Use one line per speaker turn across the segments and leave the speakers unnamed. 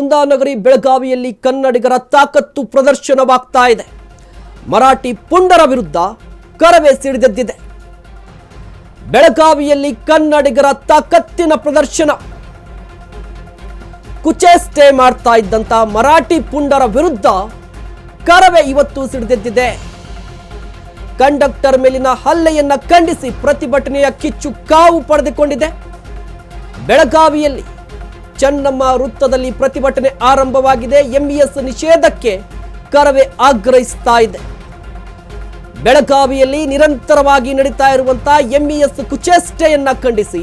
ಕುಂದಾನಗರಿ ಬೆಳಗಾವಿಯಲ್ಲಿ ಕನ್ನಡಿಗರ ತಾಕತ್ತು ಪ್ರದರ್ಶನವಾಗ್ತಾ ಇದೆ. ಮರಾಠಿ ಪುಂಡರ ವಿರುದ್ಧ ಕರವೇ ಸಿಡಿದೆದ್ದಿದೆ. ಬೆಳಗಾವಿಯಲ್ಲಿ ಕನ್ನಡಿಗರ ತಾಕತ್ತಿನ ಪ್ರದರ್ಶನ. ಕುಚೇಷ್ಟೆ ಮಾಡ್ತಾ ಇದ್ದಂತ ಮರಾಠಿ ಪುಂಡರ ವಿರುದ್ಧ ಕರವೇ ಇವತ್ತು ಸಿಡಿದೆದ್ದಿದೆ. ಕಂಡಕ್ಟರ್ ಮೇಲಿನ ಹಲ್ಲೆಯನ್ನ ಖಂಡಿಸಿ ಪ್ರತಿಭಟನೆಯ ಕಿಚ್ಚು ಕಾವು ಪಡೆದುಕೊಂಡಿದೆ. ಬೆಳಗಾವಿಯಲ್ಲಿ ಚೆನ್ನಮ್ಮ ವೃತ್ತದಲ್ಲಿ ಪ್ರತಿಭಟನೆ ಆರಂಭವಾಗಿದೆ. ಎಂಇಎಸ್ ನಿಷೇಧಕ್ಕೆ ಕರವೇ ಆಗ್ರಹಿಸ್ತಾ ಇದೆ. ಬೆಳಗಾವಿಯಲ್ಲಿ ನಿರಂತರವಾಗಿ ನಡೀತಾ ಇರುವಂತಹ ಎಂಇಎಸ್ ಕುಚೇಷ್ಟೆಯನ್ನ ಖಂಡಿಸಿ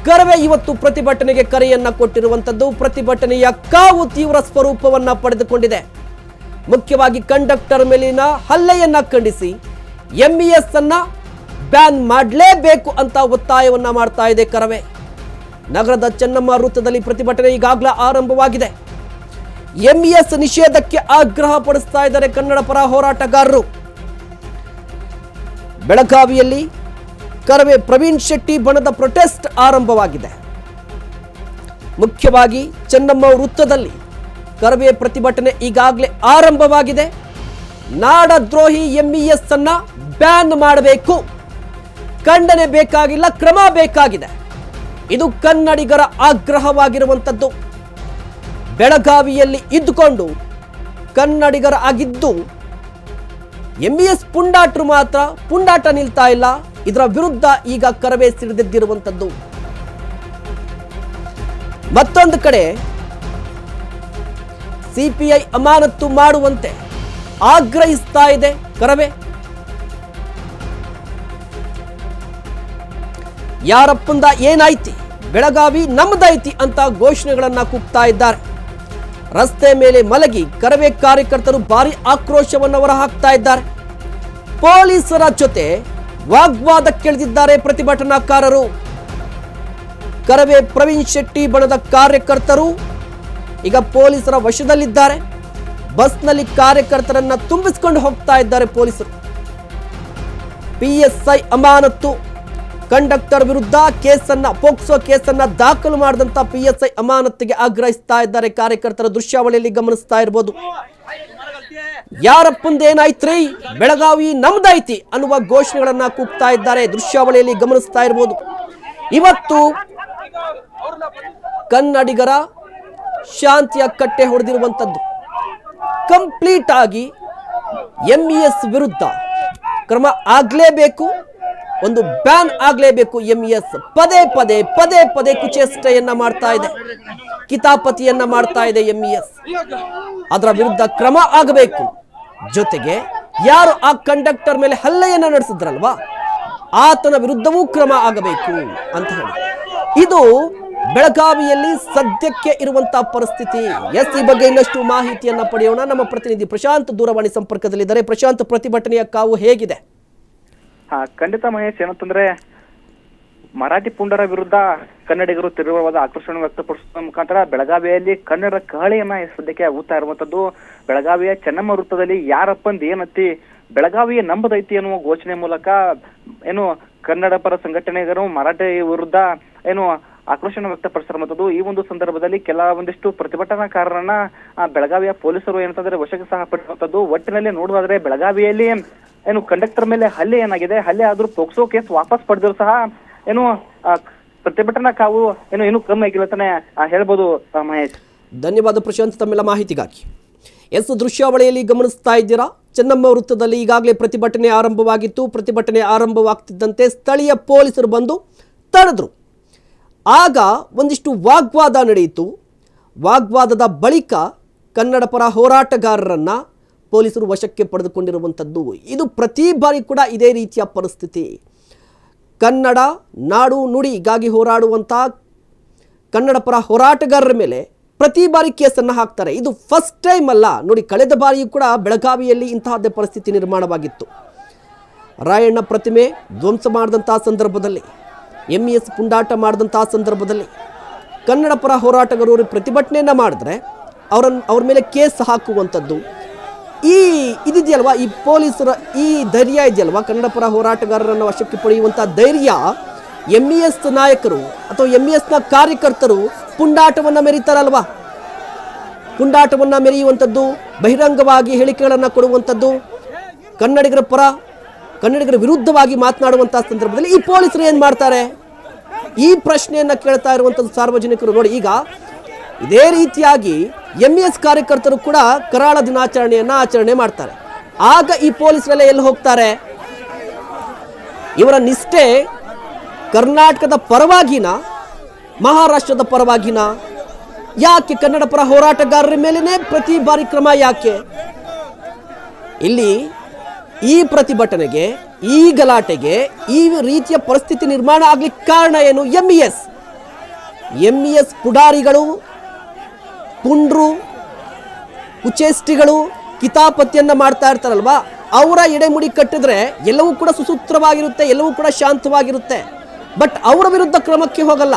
ಕರವೇ ಇವತ್ತು ಪ್ರತಿಭಟನೆಗೆ ಕರೆಯನ್ನ ಕೊಟ್ಟಿರುವಂತದ್ದು. ಪ್ರತಿಭಟನೆಯ ಕಾವು ತೀವ್ರ ಸ್ವರೂಪವನ್ನ ಪಡೆದುಕೊಂಡಿದೆ. ಮುಖ್ಯವಾಗಿ ಕಂಡಕ್ಟರ್ ಮೇಲಿನ ಹಲ್ಲೆಯನ್ನ ಖಂಡಿಸಿ ಎಂಇಎಸ್ ಅನ್ನ ಬ್ಯಾನ್ ಮಾಡಲೇಬೇಕು ಅಂತ ಒತ್ತಾಯವನ್ನ ಮಾಡ್ತಾ ಇದೆ ಕರವೇ. ನಗರದ ಚೆನ್ನಮ್ಮ ವೃತ್ತದಲ್ಲಿ ಪ್ರತಿಭಟನೆ ಈಗಾಗಲೇ ಆರಂಭವಾಗಿದೆ. ಎಂಇಎಸ್ ನಿಷೇಧಕ್ಕೆ ಆಗ್ರಹ ಪಡಿಸ್ತಾ ಇದ್ದಾರೆ ಕನ್ನಡ ಪರ ಹೋರಾಟಗಾರರು. ಬೆಳಗಾವಿಯಲ್ಲಿ ಕರವೇ ಪ್ರವೀಣ್ ಶೆಟ್ಟಿ ಬಣದ ಪ್ರೊಟೆಸ್ಟ್ ಆರಂಭವಾಗಿದೆ. ಮುಖ್ಯವಾಗಿ ಚೆನ್ನಮ್ಮ ವೃತ್ತದಲ್ಲಿ ಕರವೇ ಪ್ರತಿಭಟನೆ ಈಗಾಗಲೇ ಆರಂಭವಾಗಿದೆ. ನಾಡದ್ರೋಹಿ ಎಂಇಎಸ್ ಅನ್ನ ಬ್ಯಾನ್ ಮಾಡಬೇಕು, ಖಂಡನೆ ಬೇಕಾಗಿಲ್ಲ, ಕ್ರಮ ಬೇಕಾಗಿದೆ. ಇದು ಕನ್ನಡಿಗರ ಆಗ್ರಹವಾಗಿರುವಂಥದ್ದು. ಬೆಳಗಾವಿಯಲ್ಲಿ ಇದ್ದುಕೊಂಡು ಕನ್ನಡಿಗರ ಆಗಿದ್ದು ಎಂಇಎಸ್ ಪುಂಡಾಟರು ಮಾತ್ರ ಪುಂಡಾಟ ನಿಲ್ತಾ ಇಲ್ಲ. ಇದರ ವಿರುದ್ಧ ಈಗ ಕರವೇ ಸಿಡಿದೆದ್ದಿರುವಂಥದ್ದು. ಮತ್ತೊಂದು ಕಡೆ ಸಿಪಿಐ ಅಮಾನತು ಮಾಡುವಂತೆ ಆಗ್ರಹಿಸ್ತಾ ಇದೆ ಕರವೇ. ಯಾರಪ್ಪಂದ ಏನೈತಿ, ಬೆಳಗಾವಿ ನಮ್ಮದೈತಿ ಅಂತ ಘೋಷಣೆಗಳನ್ನ ಕೂಗ್ತಾ ಇದ್ದಾರೆ. ರಸ್ತೆ ಮೇಲೆ ಮಲಗಿ ಕರವೇ ಕಾರ್ಯಕರ್ತರು ಭಾರಿ ಆಕ್ರೋಶವನ್ನು ಹೊರಹಾಕ್ತಾ ಇದ್ದಾರೆ. ಪೊಲೀಸರ ಜೊತೆ ವಾಗ್ವಾದಕ್ಕಿಳಿದಿದ್ದಾರೆ ಪ್ರತಿಭಟನಾಕಾರರು. ಕರವೇ ಪ್ರವೀಣ್ ಶೆಟ್ಟಿ ಬಣದ ಕಾರ್ಯಕರ್ತರು ಈಗ ಪೊಲೀಸರ ವಶದಲ್ಲಿದ್ದಾರೆ. ಬಸ್ನಲ್ಲಿ ಕಾರ್ಯಕರ್ತರನ್ನ ತುಂಬಿಸಿಕೊಂಡು ಹೋಗ್ತಾ ಇದ್ದಾರೆ ಪೊಲೀಸರು. ಪಿಎಸ್ಐ ಅಮಾನತು, ಕಂಡಕ್ಟರ್ ವಿರುದ್ಧ ಪೋಕ್ಸೋ ಕೇಸನ್ನ ದಾಖಲು ಮಾಡಿದಂತ ಪಿಎಸ್ಐ ಅಮಾನತಿಗೆ ಆಗ್ರಹಿಸ್ತಾ ಇದ್ದಾರೆ ಕಾರ್ಯಕರ್ತರ. ದೃಶ್ಯಾವಳಿಯಲ್ಲಿ ಗಮನಿಸ್ತಾ ಇರಬಹುದು. ಯಾರಪ್ಪಂದೇನಾಯ್ತ್ರಿ, ಬೆಳಗಾವಿ ನಮ್ದೈತಿ ಅನ್ನುವ ಘೋಷಣೆಗಳನ್ನ ಕೂಗ್ತಾ ಇದ್ದಾರೆ. ದೃಶ್ಯಾವಳಿಯಲ್ಲಿ ಗಮನಿಸ್ತಾ ಇರಬಹುದು. ಇವತ್ತು ಕನ್ನಡಿಗರ ಶಾಂತಿಯ ಕಟ್ಟೆ ಹೊಡೆದಿರುವಂತದ್ದು. ಕಂಪ್ಲೀಟ್ ಆಗಿ ಎಂಇಎಸ್ ವಿರುದ್ಧ ಕ್ರಮ ಆಗ್ಲೇಬೇಕು, ಒಂದು ಬ್ಯಾನ್ ಆಗ್ಲೇಬೇಕು. ಎಂಇಎಸ್ ಪದೇ ಪದೇ ಪದೇ ಪದೇ ಕುಚೇಷ್ಟೆಯನ್ನ ಮಾಡ್ತಾ ಇದೆ, ಕಿತಾಪತಿಯನ್ನ ಮಾಡ್ತಾ ಇದೆ ಎಂಇಎಸ್. ಅದರ ವಿರುದ್ಧ ಕ್ರಮ ಆಗಬೇಕು. ಜೊತೆಗೆ ಯಾರು ಆ ಕಂಡಕ್ಟರ್ ಮೇಲೆ ಹಲ್ಲೆಯನ್ನ ನಡೆಸಿದ್ರಲ್ವಾ, ಆತನ ವಿರುದ್ಧವೂ ಕ್ರಮ ಆಗಬೇಕು ಅಂತ ಹೇಳಿ ಇದು ಬೆಳಗಾವಿಯಲ್ಲಿ ಸದ್ಯಕ್ಕೆ ಇರುವಂತಹ ಪರಿಸ್ಥಿತಿ. ಈ ಬಗ್ಗೆ ಇನ್ನಷ್ಟು ಮಾಹಿತಿಯನ್ನ ಪಡೆಯೋಣ. ನಮ್ಮ ಪ್ರತಿನಿಧಿ ಪ್ರಶಾಂತ್ ದೂರವಾಣಿ ಸಂಪರ್ಕದಲ್ಲಿದ್ದಾರೆ. ಪ್ರಶಾಂತ್, ಪ್ರತಿಭಟನೆಯ ಕಾವು ಹೇಗಿದೆ?
ಖಂಡಿತ ಮಹೇಶ್, ಏನಂತಂದ್ರೆ ಮರಾಠಿ ಪುಂಡರ ವಿರುದ್ಧ ಕನ್ನಡಿಗರು ತೀವ್ರವಾದ ಆಕ್ರೋಶ ವ್ಯಕ್ತಪಡಿಸುವ ಮುಖಾಂತರ ಬೆಳಗಾವಿಯಲ್ಲಿ ಕನ್ನಡ ಕಹಳೆಯನ್ನ ಸದ್ಯಕ್ಕೆ ಊತಾ ಇರುವಂತದ್ದು. ಬೆಳಗಾವಿಯ ಚೆನ್ನಮ್ಮ ವೃತ್ತದಲ್ಲಿ ಯಾರಪ್ಪಂದ್ ಏನತ್ತಿ, ಬೆಳಗಾವಿಯ ನಂಬದೈತಿ ಎನ್ನುವ ಘೋಷಣೆ ಮೂಲಕ ಏನು ಕನ್ನಡ ಪರ ಸಂಘಟನೆಗಳು ಮರಾಠಿ ವಿರುದ್ಧ ಏನು ಆಕ್ರೋಶನ ವ್ಯಕ್ತಪಡಿಸಿರುವಂತದ್ದು. ಈ ಒಂದು ಸಂದರ್ಭದಲ್ಲಿ ಕೆಲವೊಂದಿಷ್ಟು ಪ್ರತಿಭಟನಾಕಾರರನ್ನ ಬೆಳಗಾವಿಯ ಪೊಲೀಸರು ಏನಂತಂದ್ರೆ ವಶಕ್ಕೆ ಸಹ ಪಡೆಯುವಂತದ್ದು. ಒಟ್ಟಿನಲ್ಲಿ ನೋಡುವುದಾದ್ರೆ ಬೆಳಗಾವಿಯಲ್ಲಿ ಏನು ಕಂಡಕ್ಟರ್ ಮೇಲೆ ಹಲ್ಲೆ ಏನಾಗಿದೆ, ಹಲ್ಲೆ ಆದ್ರೂ ಪೋಕ್ಸೋ ಕೇಸ್ ವಾಪಸ್ ಪಡೆದ್ರು ಸಹ ಏನು ಪ್ರತಿಭಟನಾ ಕಾವು ಏನು ಕಮ್ಮಿ ಆಗಿಲ್ಲ ಅಂತಾನೆ ಹೇಳ್ಬೋದು ಮಹೇಶ್.
ಧನ್ಯವಾದ ಪ್ರಶಾಂತ್ ತಮ್ಮೆಲ್ಲ ಮಾಹಿತಿಗಾಗಿ. ದೃಶ್ಯಾವಳಿಯಲ್ಲಿ ಗಮನಿಸ್ತಾ ಇದ್ದೀರಾ, ಚೆನ್ನಮ್ಮ ವೃತ್ತದಲ್ಲಿ ಈಗಾಗಲೇ ಪ್ರತಿಭಟನೆ ಆರಂಭವಾಗಿತ್ತು. ಪ್ರತಿಭಟನೆ ಆರಂಭವಾಗ್ತಿದ್ದಂತೆ ಸ್ಥಳೀಯ ಪೊಲೀಸರು ಬಂದು ತಡೆದ್ರು. ಆಗ ಒಂದಿಷ್ಟು ವಾಗ್ವಾದ ನಡೆಯಿತು. ವಾಗ್ವಾದದ ಬಳಿಕ ಕನ್ನಡ ಪರ ಹೋರಾಟಗಾರರನ್ನ ಪೊಲೀಸರು ವಶಕ್ಕೆ ಪಡೆದುಕೊಂಡಿರುವಂಥದ್ದು. ಇದು ಪ್ರತಿ ಬಾರಿ ಕೂಡ ಇದೇ ರೀತಿಯ ಪರಿಸ್ಥಿತಿ. ಕನ್ನಡ ನಾಡು ನುಡಿಗಾಗಿ ಹೋರಾಡುವಂಥ ಕನ್ನಡ ಪರ ಹೋರಾಟಗಾರರ ಮೇಲೆ ಪ್ರತಿ ಬಾರಿ ಕೇಸನ್ನು ಹಾಕ್ತಾರೆ. ಇದು ಫಸ್ಟ್ ಟೈಮ್ ಅಲ್ಲ ನೋಡಿ. ಕಳೆದ ಬಾರಿಯೂ ಕೂಡ ಬೆಳಗಾವಿಯಲ್ಲಿ ಇಂತಹದ್ದೇ ಪರಿಸ್ಥಿತಿ ನಿರ್ಮಾಣವಾಗಿತ್ತು. ರಾಯಣ್ಣ ಪ್ರತಿಮೆ ಧ್ವಂಸ ಮಾಡಿದಂತಹ ಸಂದರ್ಭದಲ್ಲಿ, ಎಂಇಎಸ್ ಪುಂಡಾಟ ಮಾಡಿದಂತಹ ಸಂದರ್ಭದಲ್ಲಿ ಕನ್ನಡ ಪರ ಹೋರಾಟಗಾರರು ಪ್ರತಿಭಟನೆಯನ್ನು ಮಾಡಿದ್ರೆ ಅವ್ರ ಮೇಲೆ ಕೇಸ್ ಹಾಕುವಂಥದ್ದು, ಇದೆಯಲ್ವಾ, ಈ ಪೊಲೀಸರ ಈ ಧೈರ್ಯ ಇದೆಯಲ್ವಾ, ಕನ್ನಡ ಪರ ಹೋರಾಟಗಾರರನ್ನು ವಶಕ್ಕೆ ಪಡೆಯುವಂಥ ಧೈರ್ಯ ಎಂಇಎಸ್ ನಾಯಕರು ಅಥವಾ ಎಂಇಎಸ್ನ ಕಾರ್ಯಕರ್ತರು ಪುಂಡಾಟವನ್ನು ಮೆರೀತಾರಲ್ವಾ, ಪುಂಡಾಟವನ್ನು ಮೆರೆಯುವಂಥದ್ದು, ಬಹಿರಂಗವಾಗಿ ಹೇಳಿಕೆಗಳನ್ನು ಕೊಡುವಂಥದ್ದು, ಕನ್ನಡಿಗರ ಪರ ಕನ್ನಡಿಗರ ವಿರುದ್ಧವಾಗಿ ಮಾತನಾಡುವಂಥ ಸಂದರ್ಭದಲ್ಲಿ ಈ ಪೊಲೀಸರು ಏನು ಮಾಡ್ತಾರೆ? ಈ ಪ್ರಶ್ನೆಯನ್ನು ಕೇಳ್ತಾ ಇರುವಂಥದ್ದು ಸಾರ್ವಜನಿಕರು. ನೋಡಿ, ಈಗ ಇದೇ ರೀತಿಯಾಗಿ MES ಕಾರ್ಯಕರ್ತರು ಕೂಡ ಕರಾಳ ದಿನಾಚರಣೆಯನ್ನು ಆಚರಣೆ ಮಾಡ್ತಾರೆ. ಆಗ ಈ ಪೊಲೀಸರೆಲ್ಲ ಎಲ್ಲಿ ಹೋಗ್ತಾರೆ? ಇವರ ನಿಷ್ಠೆ ಕರ್ನಾಟಕದ ಪರವಾಗಿನ, ಮಹಾರಾಷ್ಟ್ರದ ಪರವಾಗಿನ? ಯಾಕೆ ಕನ್ನಡ ಪರ ಹೋರಾಟಗಾರರ ಮೇಲೇನೆ ಪ್ರತಿ ಬಾರಿ ಕ್ರಮ ಯಾಕೆ? ಇಲ್ಲಿ ಈ ಪ್ರತಿಭಟನೆಗೆ, ಈ ಗಲಾಟೆಗೆ, ಈ ರೀತಿಯ ಪರಿಸ್ಥಿತಿ ನಿರ್ಮಾಣ ಆಗ್ಲಿಕ್ಕೆ ಕಾರಣ ಏನು? MES ಪುಡಾರಿಗಳು, ಪುಂಡ್ರು, ಕುಚೇಷ್ಟಿಗಳು ಕಿತಾಪತಿಯನ್ನ ಮಾಡ್ತಾ ಇರ್ತಾರಲ್ವಾ, ಅವರ ಎಡೆಮುಡಿ ಕಟ್ಟಿದ್ರೆ ಎಲ್ಲವೂ ಕೂಡ ಸುಸೂತ್ರವಾಗಿರುತ್ತೆ, ಎಲ್ಲವೂ ಕೂಡ ಶಾಂತವಾಗಿರುತ್ತೆ. ಬಟ್ ಅವರ ವಿರುದ್ಧ ಕ್ರಮಕ್ಕೆ ಹೋಗಲ್ಲ,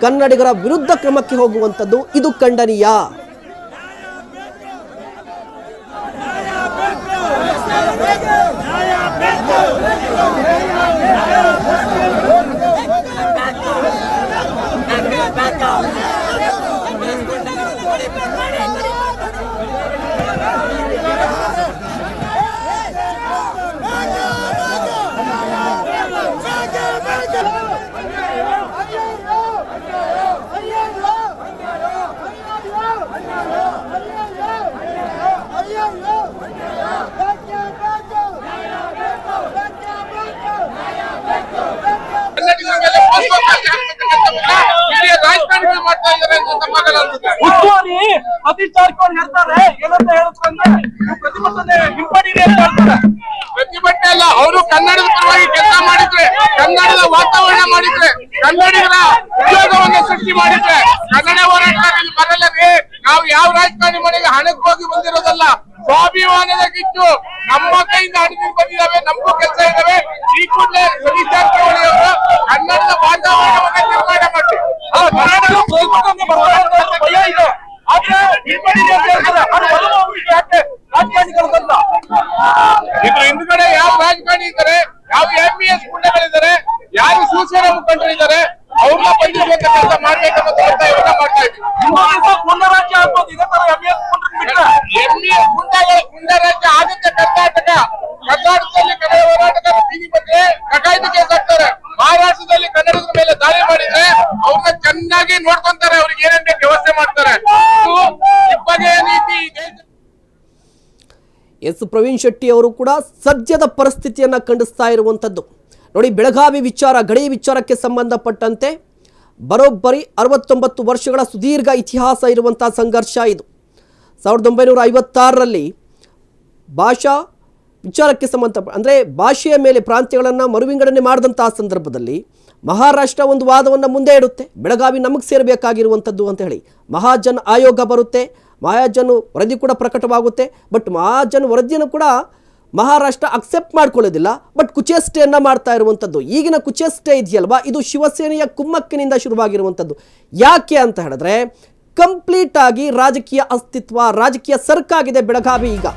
ಕನ್ನಡಿಗರ ವಿರುದ್ಧ ಕ್ರಮಕ್ಕೆ ಹೋಗುವಂಥದ್ದು ಇದು ಖಂಡನೀಯ.
ಉಸ್ತುವಾರಿ ಸತೀಶ್ ಜಾರಕಿಹೊಳಿ ಹೇಳ್ತಾರೆ, ಏನಂತ ಹೇಳ್ತಾರೆ, ಪ್ರತಿಭಟನೆ ಹಿಂಪಡೀರಿ ಅಂತ ಹೇಳ್ತಾರೆ.
ಪ್ರತಿಭಟನೆ ಅಲ್ಲ, ಅವರು ಕನ್ನಡದ ಪರವಾಗಿ ಕೆಲಸ ಮಾಡಿದ್ರೆ, ಕನ್ನಡದ ವಾತಾವರಣ ಮಾಡಿದ್ರೆ, ಕನ್ನಡಿಗರ ಉದ್ಯೋಗವನ್ನು ಸೃಷ್ಟಿ ಮಾಡಿದ್ರೆ, ಕನ್ನಡ ಹೋರಾಟಗಾರರಲ್ಲಿ ಬರಲ್ಲದೆ ನಾವು ಯಾವ ರಾಜಕಾರಣಿ ಮನೆಗೆ ಹಣಕ್ಕೆ ಹೋಗಿ ಬಂದಿರೋದಲ್ಲ. ಸ್ವಾಭಿಮಾನದ ಕಿಚ್ಚು ನಮ್ಮ ಕೈಯಿಂದ ಹಣಕ್ಕೆ ಬಂದಿದ್ದಾವೆ, ನಮಗೂ ಕೆಲಸ ಇದ್ದಾವೆ. ಈ ಕೂಡಲೇ ಸತೀಶ್ ಜಾರಕಿಹೊಳಿ ಅವರು ಕನ್ನಡದ ವಾತಾವರಣವನ್ನು ನಿರ್ಮಾಣ ಮಾಡಿ
ಭಯ ಇದೆ, ಆದ್ರೆ ಹಿಂಪಡೀರಿ ಅಂತ ಹೇಳ್ತಾರೆ. ಅದು ಬದಲಾವಣೆಗೆ ಯಾಕೆ ರಾಜಕಾರಣಿಗಳಲ್ಲ?
ಇದ್ರ ಹಿಂದ್ಗಡೆ ಯಾವ ರಾಜಕಾರಣಿ ಇದ್ದಾರೆ, ಯಾವ MES ಪುಂಡಗಳಿದ್ದಾರೆ, ಯಾರು ಶಿವಸೇನಾ ಮುಖಂಡರಿದ್ದಾರೆ, ಅವ್ರನ್ನ ಬಂದಿರುವಂತ ಕೆಲಸ ಮಾಡ್ಬೇಕನ್ನೋ ಒತ್ತಾಯವನ್ನ ಮಾಡ್ತಾ ಇದ್ದೀವಿ.
ಪೂರ್ಣ ರಾಜ್ಯ ಆಗ್ಬೋದು, ಇದೇ ತರ MES
ಪುಂಡ ರಾಜ್ಯ ಆಗುತ್ತೆ ಕರ್ನಾಟಕ. ಕರ್ನಾಟಕದಲ್ಲಿ ಕನ್ನಡ ಹೋರಾಟಗಾರರು ಬೀದಿ ಬಂದ್ರೆ ಕಟಾಯಿತು ಕೇಸ್ ಹಾಕ್ತಾರೆ. ಮಹಾರಾಷ್ಟ್ರದಲ್ಲಿ ಕನ್ನಡದ ಮೇಲೆ ದಾಳಿ ಮಾಡಿದ್ರೆ ಅವ್ರನ್ನ ಚೆನ್ನಾಗಿ ನೋಡ್ಕೊಂತಾರೆ, ಅವ್ರಿಗೆ ಏನೇನ್ ಬೇಕು ವ್ಯವಸ್ಥೆ ಮಾಡ್ತಾರೆ. ಇಬ್ಬಗೆಯ ನೀತಿ
ಪ್ರವೀಣ್ ಶೆಟ್ಟಿ ಅವರು ಕೂಡ ಸದ್ಯದ ಪರಿಸ್ಥಿತಿಯನ್ನು ಖಂಡಿಸ್ತಾ ಇರುವಂಥದ್ದು. ನೋಡಿ, ಬೆಳಗಾವಿ ವಿಚಾರ, ಗಡಿ ವಿಚಾರಕ್ಕೆ ಸಂಬಂಧಪಟ್ಟಂತೆ ಬರೋಬ್ಬರಿ 69 ವರ್ಷಗಳ ಸುದೀರ್ಘ ಇತಿಹಾಸ ಇರುವಂಥ ಸಂಘರ್ಷ ಇದು. 1956ರಲ್ಲಿ ಭಾಷಾ ವಿಚಾರಕ್ಕೆ ಅಂದರೆ ಭಾಷೆಯ ಮೇಲೆ ಪ್ರಾಂತ್ಯಗಳನ್ನು ಮರುವಿಂಗಡಣೆ ಮಾಡಿದಂತಹ ಸಂದರ್ಭದಲ್ಲಿ ಮಹಾರಾಷ್ಟ್ರ ಒಂದು ವಾದವನ್ನು ಮುಂದೆ ಇಡುತ್ತೆ, ಬೆಳಗಾವಿ ನಮಗೆ ಸೇರಬೇಕಾಗಿರುವಂಥದ್ದು ಅಂತ ಹೇಳಿ. ಮಹಾಜನ್ ಆಯೋಗ ಬರುತ್ತೆ, ಮಹಾಜನ್ ವರದಿ ಕೂಡ ಪ್ರಕಟವಾಗುತ್ತೆ. ಬಟ್ ಮಹಾಜನ್ ವರದಿಯನ್ನು ಕೂಡ ಮಹಾರಾಷ್ಟ್ರ ಅಕ್ಸೆಪ್ಟ್ ಮಾಡ್ಕೊಳ್ಳೋದಿಲ್ಲ, ಬಟ್ ಕುಚೇಷ್ಟೆಯನ್ನು ಮಾಡ್ತಾ ಇರುವಂಥದ್ದು. ಈಗಿನ ಕುಚೇಷ್ಟೆ ಇದೆಯಲ್ವಾ, ಇದು ಶಿವಸೇನೆಯ ಕುಮ್ಮಕ್ಕಿನಿಂದ ಶುರುವಾಗಿರುವಂಥದ್ದು. ಯಾಕೆ ಅಂತ ಹೇಳಿದ್ರೆ ಕಂಪ್ಲೀಟ್ ಆಗಿ ರಾಜಕೀಯ ಅಸ್ತಿತ್ವ, ರಾಜಕೀಯ ಸರ್ಕಾಗಿದೆ ಬೆಳಗಾವಿ ಈಗ.